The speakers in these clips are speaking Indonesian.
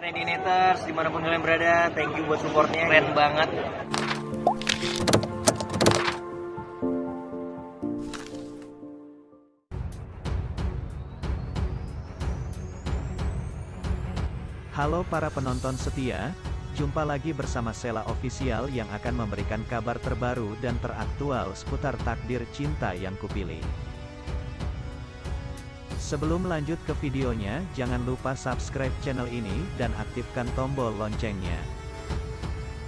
Trendinators dimanapun kalian berada, thank you buat supportnya, keren banget. Halo para penonton setia, jumpa lagi bersama Sela Official yang akan memberikan kabar terbaru dan teraktual seputar takdir cinta yang kupilih. Sebelum lanjut ke videonya, jangan lupa subscribe channel ini dan aktifkan tombol loncengnya.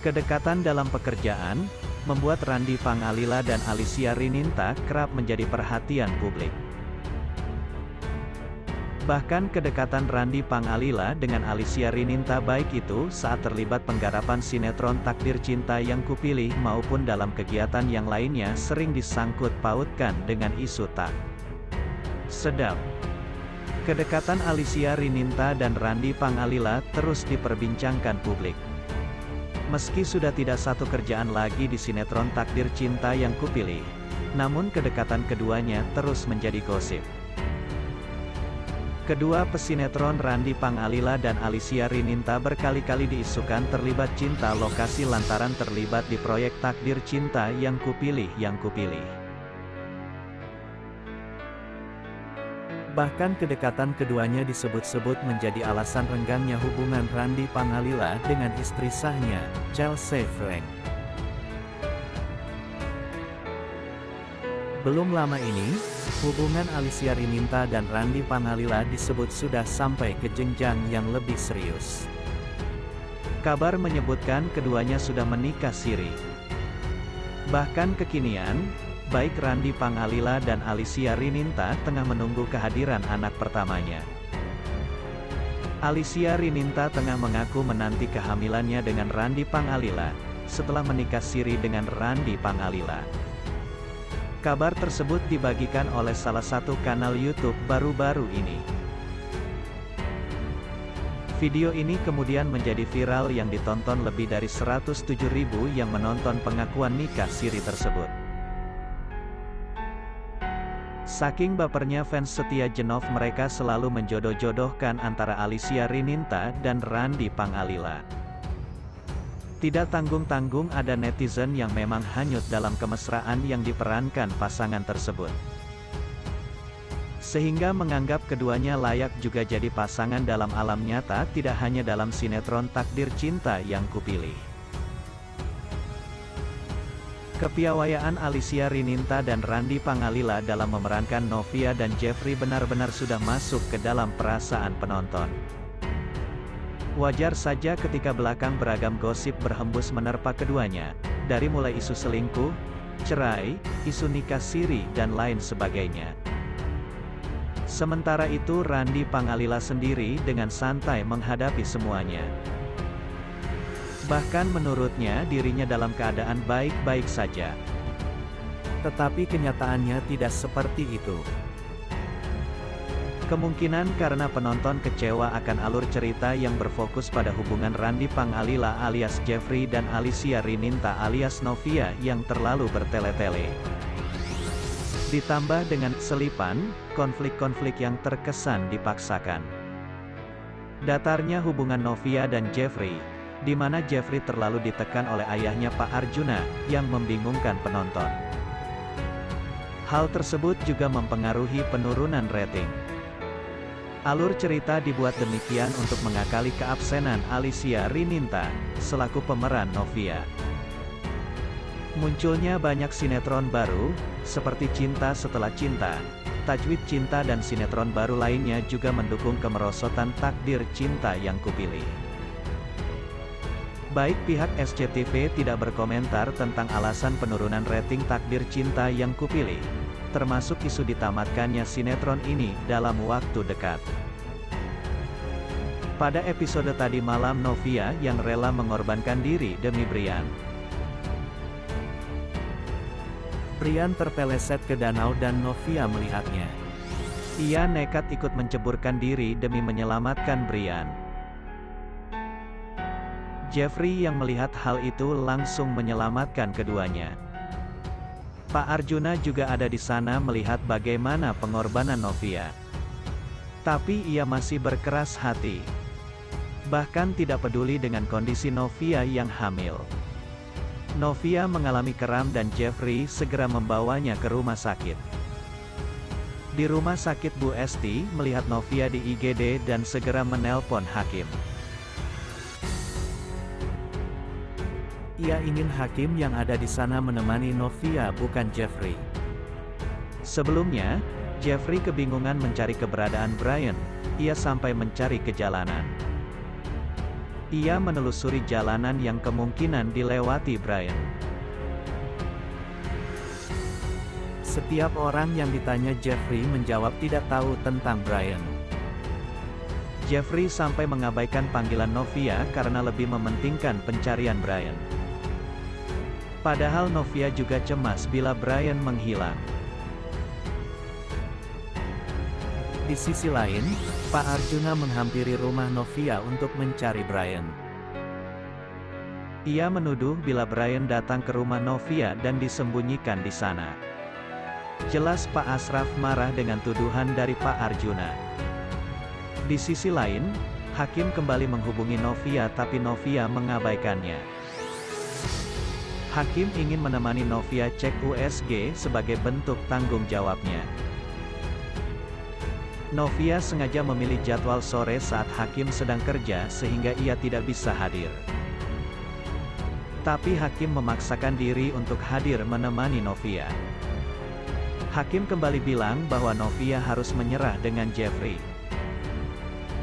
Kedekatan dalam pekerjaan, membuat Randy Pangalila dan Alicia Rininta kerap menjadi perhatian publik. Bahkan kedekatan Randy Pangalila dengan Alicia Rininta baik itu saat terlibat penggarapan sinetron Takdir Cinta Yang Kupilih maupun dalam kegiatan yang lainnya sering disangkut pautkan dengan isu tak sedap. Kedekatan Alicia Rininta dan Randy Pangalila terus diperbincangkan publik. Meski sudah tidak satu kerjaan lagi di sinetron Takdir Cinta Yang Kupilih, namun kedekatan keduanya terus menjadi gosip. Kedua pesinetron Randy Pangalila dan Alicia Rininta berkali-kali diisukan terlibat cinta lokasi lantaran terlibat di proyek Takdir Cinta Yang Kupilih. Bahkan kedekatan keduanya disebut-sebut menjadi alasan renggangnya hubungan Randy Pangalila dengan istri sahnya, Chelsea Frank. Belum lama ini, hubungan Alicia Rininta dan Randy Pangalila disebut sudah sampai ke jenjang yang lebih serius. Kabar menyebutkan keduanya sudah menikah siri. Bahkan kekinian, baik Randy Pangalila dan Alicia Rininta tengah menunggu kehadiran anak pertamanya. Alicia Rininta tengah mengaku menanti kehamilannya dengan Randy Pangalila, setelah menikah siri dengan Randy Pangalila. Kabar tersebut dibagikan oleh salah satu kanal YouTube baru-baru ini. Video ini kemudian menjadi viral yang ditonton lebih dari 107.000 yang menonton pengakuan nikah siri tersebut. Saking bapernya fans setia Jenov, mereka selalu menjodoh-jodohkan antara Alicia Rininta dan Randy Pangalila. Tidak tanggung-tanggung ada netizen yang memang hanyut dalam kemesraan yang diperankan pasangan tersebut. Sehingga menganggap keduanya layak juga jadi pasangan dalam alam nyata, tidak hanya dalam sinetron Takdir Cinta Yang Kupilih. Kepiawaian Alicia Rininta dan Randy Pangalila dalam memerankan Novia dan Jeffrey benar-benar sudah masuk ke dalam perasaan penonton. Wajar saja ketika belakang beragam gosip berhembus menerpa keduanya, dari mulai isu selingkuh, cerai, isu nikah siri dan lain sebagainya. Sementara itu Randy Pangalila sendiri dengan santai menghadapi semuanya. Bahkan menurutnya dirinya dalam keadaan baik-baik saja. Tetapi kenyataannya tidak seperti itu. Kemungkinan karena penonton kecewa akan alur cerita yang berfokus pada hubungan Randy Pangalila alias Jeffrey dan Alicia Rininta alias Novia yang terlalu bertele-tele. Ditambah dengan selipan, konflik-konflik yang terkesan dipaksakan. Datarnya hubungan Novia dan Jeffrey, di mana Jeffrey terlalu ditekan oleh ayahnya Pak Arjuna, yang membingungkan penonton. Hal tersebut juga mempengaruhi penurunan rating. Alur cerita dibuat demikian untuk mengakali keabsenan Alicia Rininta, selaku pemeran Novia. Munculnya banyak sinetron baru, seperti Cinta Setelah Cinta, Tajwid Cinta dan sinetron baru lainnya juga mendukung kemerosotan Takdir Cinta Yang Kupilih. Baik pihak SCTV tidak berkomentar tentang alasan penurunan rating Takdir Cinta Yang Kupilih, termasuk isu ditamatkannya sinetron ini dalam waktu dekat. Pada episode tadi malam Novia yang rela mengorbankan diri demi Brian. Brian terpeleset ke danau dan Novia melihatnya. Ia nekat ikut menceburkan diri demi menyelamatkan Brian. Jeffrey yang melihat hal itu langsung menyelamatkan keduanya. Pak Arjuna juga ada di sana melihat bagaimana pengorbanan Novia. Tapi ia masih berkeras hati. Bahkan tidak peduli dengan kondisi Novia yang hamil. Novia mengalami kram dan Jeffrey segera membawanya ke rumah sakit. Di rumah sakit Bu Esti melihat Novia di IGD dan segera menelpon Hakim. Ia ingin Hakim yang ada di sana menemani Novia, bukan Jeffrey. Sebelumnya, Jeffrey kebingungan mencari keberadaan Brian. Ia sampai mencari ke jalanan. Ia menelusuri jalanan yang kemungkinan dilewati Brian. Setiap orang yang ditanya Jeffrey menjawab tidak tahu tentang Brian. Jeffrey sampai mengabaikan panggilan Novia karena lebih mementingkan pencarian Brian. Padahal Novia juga cemas bila Brian menghilang. Di sisi lain, Pak Arjuna menghampiri rumah Novia untuk mencari Brian. Ia menuduh bila Brian datang ke rumah Novia dan disembunyikan di sana. Jelas Pak Asraf marah dengan tuduhan dari Pak Arjuna. Di sisi lain, Hakim kembali menghubungi Novia tapi Novia mengabaikannya. Hakim ingin menemani Novia cek USG sebagai bentuk tanggung jawabnya. Novia sengaja memilih jadwal sore saat Hakim sedang kerja sehingga ia tidak bisa hadir. Tapi Hakim memaksakan diri untuk hadir menemani Novia. Hakim kembali bilang bahwa Novia harus menyerah dengan Jeffrey.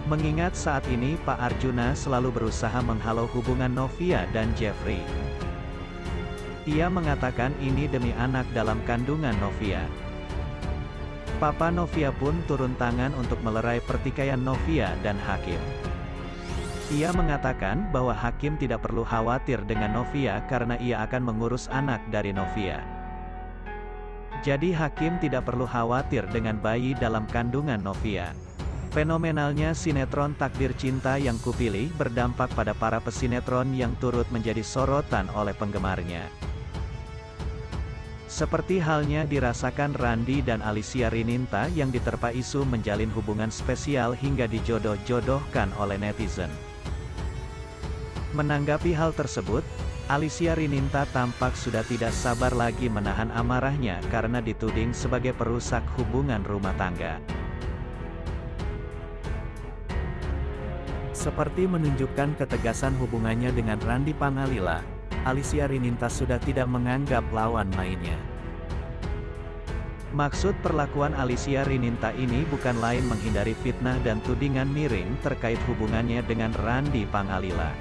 Mengingat saat ini Pak Arjuna selalu berusaha menghalau hubungan Novia dan Jeffrey. Ia mengatakan ini demi anak dalam kandungan Novia. Papa Novia pun turun tangan untuk melerai pertikaian Novia dan Hakim. Ia mengatakan bahwa Hakim tidak perlu khawatir dengan Novia karena ia akan mengurus anak dari Novia. Jadi Hakim tidak perlu khawatir dengan bayi dalam kandungan Novia. Fenomenalnya sinetron Takdir Cinta yang Kupilih berdampak pada para pesinetron yang turut menjadi sorotan oleh penggemarnya. Seperti halnya dirasakan Randy dan Alicia Rininta yang diterpa isu menjalin hubungan spesial hingga dijodoh-jodohkan oleh netizen. Menanggapi hal tersebut, Alicia Rininta tampak sudah tidak sabar lagi menahan amarahnya karena dituding sebagai perusak hubungan rumah tangga. Seperti menunjukkan ketegasan hubungannya dengan Randy Pangalila, Alicia Rininta sudah tidak menganggap lawan mainnya. Maksud perlakuan Alicia Rininta ini bukan lain menghindari fitnah dan tudingan miring terkait hubungannya dengan Randy Pangalila.